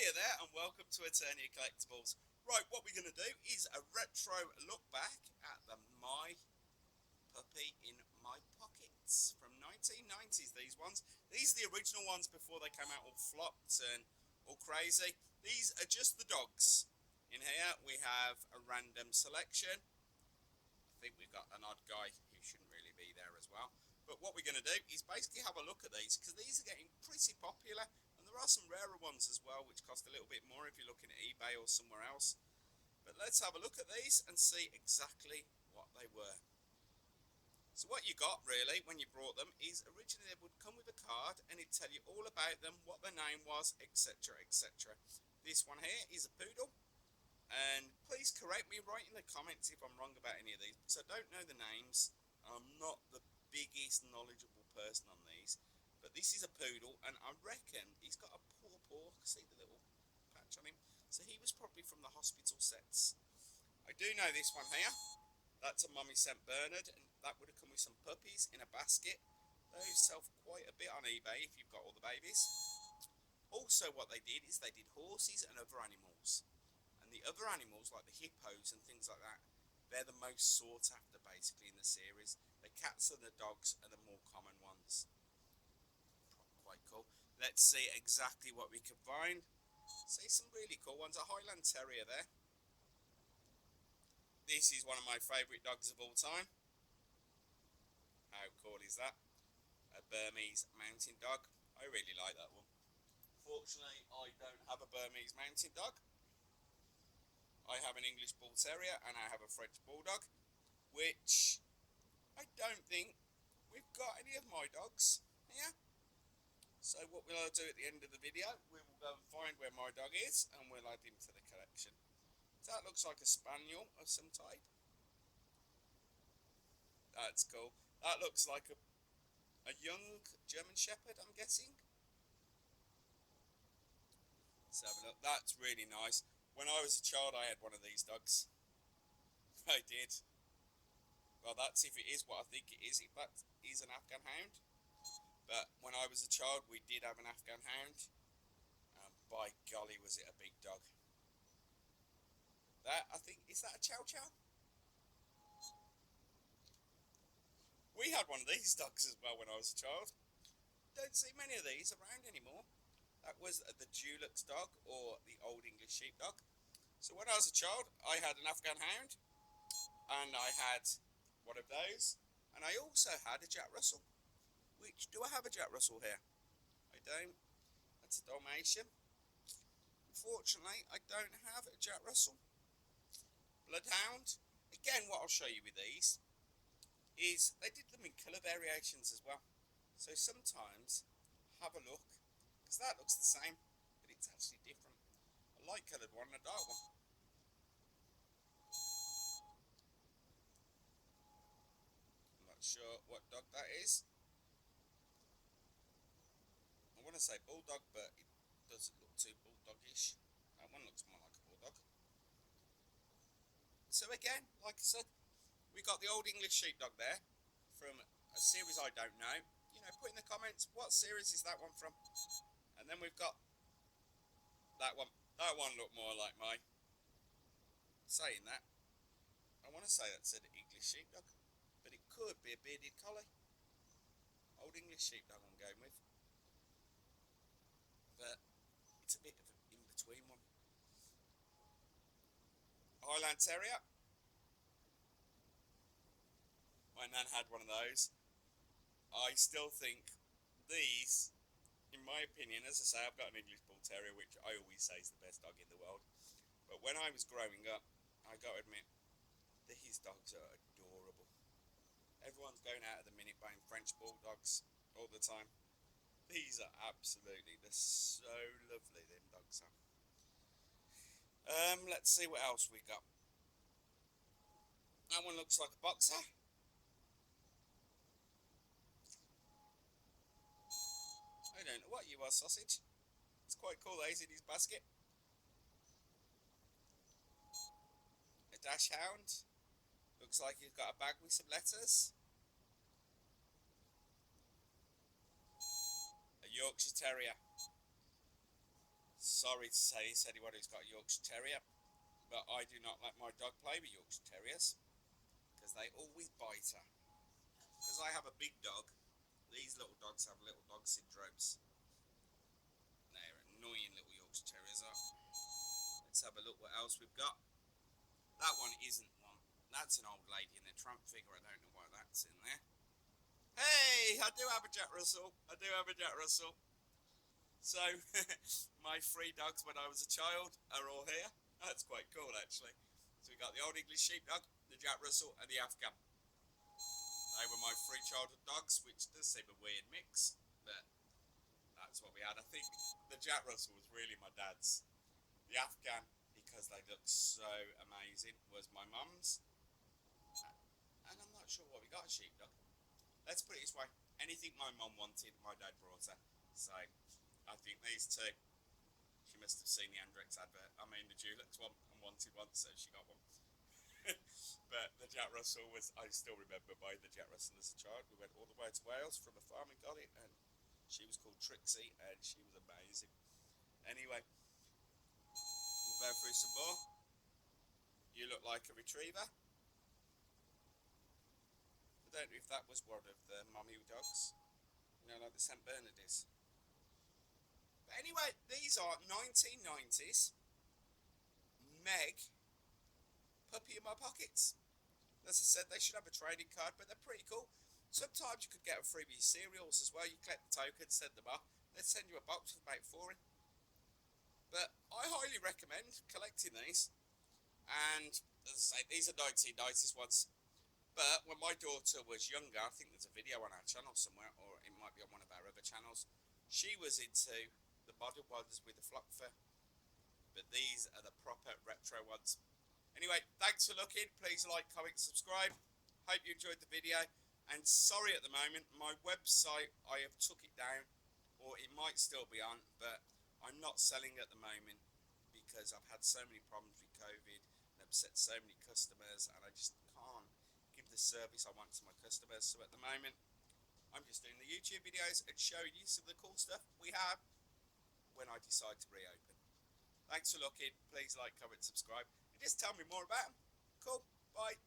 Hiya there, and welcome to Eternia Collectables. Right, what we're going to do is a retro look back at the My Puppy in My Pockets from 1990s, these ones. These are the original ones before they came out all flopped and all crazy. These are just the dogs. In here we have a random selection. I think we've got an odd guy who shouldn't really be there as well. But what we're going to do is basically have a look at these, because these are getting pretty popular. There are some rarer ones as well, which cost a little bit more if you're looking at eBay or somewhere else. But let's have a look at these and see exactly what they were. So what you got really when you brought them is originally they would come with a card and it'd tell you all about them, what their name was, etc, etc. This one here is a Poodle, and please correct me right in the comments if I'm wrong about any of these, because I don't know the names. I'm not the biggest knowledgeable person on these. But this is a Poodle, and I reckon he's got a poor paw. See the little patch on him? So he was probably from the hospital sets. I do know this one here. That's a Mummy St Bernard, and that would have come with some puppies in a basket. Those sell quite a bit on eBay if you've got all the babies. Also what they did is they did horses and other animals. And the other animals, like the hippos and things like that, they're the most sought after basically in the series. The cats and the dogs are the more common ones. Quite cool. Let's see exactly what we can find. See some really cool ones. A Highland Terrier there. This is one of my favourite dogs of all time. How cool is that? A Burmese Mountain Dog. I really like that one. Fortunately, I don't have a Burmese Mountain Dog. I have an English Bull Terrier and I have a French Bulldog, which I don't think we've got any of my dogs here. So what we'll do at the end of the video, we will go and find where my dog is and we'll add him to the collection. So that looks like a spaniel of some type. That's cool. That looks like a young German Shepherd, I'm guessing. Let's have a look. That's really nice. When I was a child, I had one of these dogs. I did. Well, that's if it is what I think it is. If that is an Afghan hound. But when I was a child, we did have an Afghan hound. And by golly, was it a big dog. That, I think, is that a Chow Chow? We had one of these dogs as well when I was a child. Don't see many of these around anymore. That was the Dulux dog, or the Old English Sheepdog. So when I was a child, I had an Afghan hound. And I had one of those. And I also had a Jack Russell. Which, do I have a Jack Russell here? I don't. That's a Dalmatian. Unfortunately, I don't have a Jack Russell. Bloodhound. Again, what I'll show you with these is they did them in colour variations as well. So sometimes, have a look, because that looks the same, but it's actually different. A light coloured one and a dark one. I'm not sure what dog that is. I want to say bulldog, but it doesn't look too bulldogish. That one looks more like a bulldog. So again, like I said, we got the Old English Sheepdog there from a series I don't know. You know, put in the comments what series is that one from. And then we've got that one. That one looked more like my. Saying that, I want to say that's an English Sheepdog, but it could be a bearded collie. Old English Sheepdog I'm going with. But it's a bit of an in-between one. Highland Terrier. My nan had one of those. I still think these, in my opinion, as I say, I've got an English Bull Terrier, which I always say is the best dog in the world. But when I was growing up, I got to admit, these dogs are adorable. Everyone's going out at the minute buying French Bulldogs all the time. These are absolutely, they're so lovely, them dogs are. Let's see what else we got. That one looks like a boxer. I don't know what you are, sausage. It's quite cool that he's in his basket. A dash hound. Looks like he's got a bag with some letters. A Yorkshire Terrier. sorry to say this, anyone who's got a Yorkshire Terrier, but I do not let my dog play with Yorkshire Terriers because they always bite her. Because I have a big dog, these little dogs have little dog syndromes. They're annoying little Yorkshire Terriers are. Let's have a look what else we've got. That one isn't one. That's an old lady in a tramp figure. I don't know why that's in there. Hey, I do have a Jack Russell. I do have a Jack Russell. So, my 3 dogs when I was a child are all here. That's quite cool, actually. So we got the Old English Sheepdog, the Jack Russell, and the Afghan. They were my 3 childhood dogs, which does seem a weird mix, but that's what we had. I think the Jack Russell was really my dad's. The Afghan, because they look so amazing, was my mum's. And I'm not sure what we got a sheepdog. Let's put it this way, anything my mum wanted, my dad brought her. So, I think these 2, she must have seen the Andrex advert. I mean the Dulux one, and wanted one, so she got one. But the Jack Russell was, I still remember buying the Jack Russell as a child. We went all the way to Wales from a farm and got it, and she was called Trixie, and she was amazing. Anyway, we'll go through some more. You look like a retriever. I don't know if that was one of the mummy dogs. You know, like the St. Bernard is. But anyway, these are 1990s MEG puppy in my pockets. As I said, they should have a trading card, but they're pretty cool. Sometimes you could get them free with your cereals as well. You collect the tokens, send them off. They send you a box with about 4 in. But I highly recommend collecting these. And as I say, these are 1990s ones. But when my daughter was younger, I think there's a video on our channel somewhere, or it might be on one of our other channels, she was into the modern ones with the flock fur. But these are the proper retro ones. Anyway, thanks for looking. Please like, comment, subscribe. Hope you enjoyed the video. And sorry at the moment, my website, I have took it down, or it might still be on, but I'm not selling at the moment because I've had so many problems with COVID and upset so many customers, and I just can't give the service I want to my customers. So at the moment, I'm just doing the YouTube videos and showing you some of the cool stuff we have when I decide to reopen. Thanks for looking. Please like, comment, subscribe, and just tell me more about them. Cool. Bye.